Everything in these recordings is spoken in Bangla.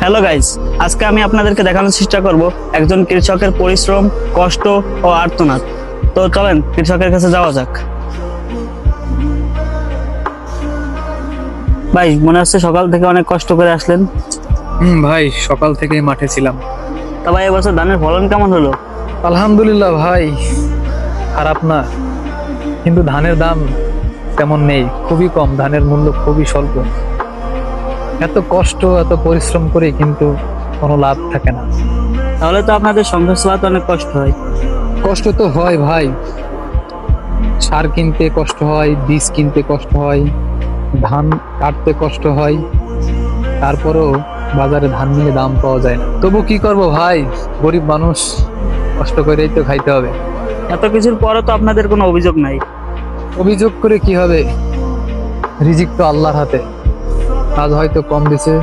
হ্যালো গাইস, আজকে আমি আপনাদেরকে দেখানোর চেষ্টা করব একজন কৃষকের পরিশ্রম, কষ্ট ও আর্তনাদ। তো চলেন কৃষকের কাছে যাওয়া যাক। ভাই, মনে হচ্ছে সকাল থেকে অনেক কষ্ট করে আসলেন। ভাই, সকাল থেকেই মাঠে ছিলাম। তা ভাই, এবছর ধানের ফলন কেমন হলো? আলহামদুলিল্লাহ ভাই, খারাপ না, কিন্তু ধানের দাম তেমন নেই, খুবই কম, ধানের মূল্য খুবই স্বল্প। এত কষ্ট এত পরিশ্রম করে কিন্তু কোনো লাভ থাকে না। তাহলে তো আপনাদের সংসার চালাতে অনেক কষ্ট হয়। কষ্ট তো হয় ভাই, সার কিনতে কষ্ট হয়, বীজ কিনতে কষ্ট হয়, ধান কাটতে কষ্ট হয়, তারপরেও বাজারে ধান নিয়ে দাম পাওয়া যায় না। তবু কি করব ভাই, গরিব মানুষ, কষ্ট করেই তো খাইতে হবে। এত কিছুর পরও তো আপনাদের কোনো অভিযোগ নাই। অভিযোগ করে কি হবে, রিজিক তো আল্লাহর হাতে। আজ হয়তো কম দিছে,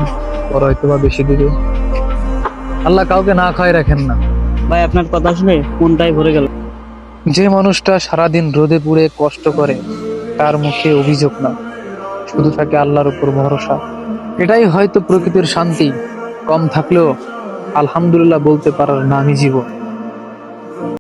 পর হয়তো বা বেশি দিবে। আল্লাহ কাউকে না খায় রাখেন না। ভাই, আপনার কথা শুনে মনটাই ভরে গেল। যে মানুষটা সারাদিন রোদে পুড়ে কষ্ট করে, তার মুখে অভিযোগ না, শুধু থাকে আল্লাহর উপর ভরসা। এটাই হয়তো প্রকৃতির শান্তি। কম থাকলেও আলহামদুলিল্লাহ বলতে পারার নামই জীবন।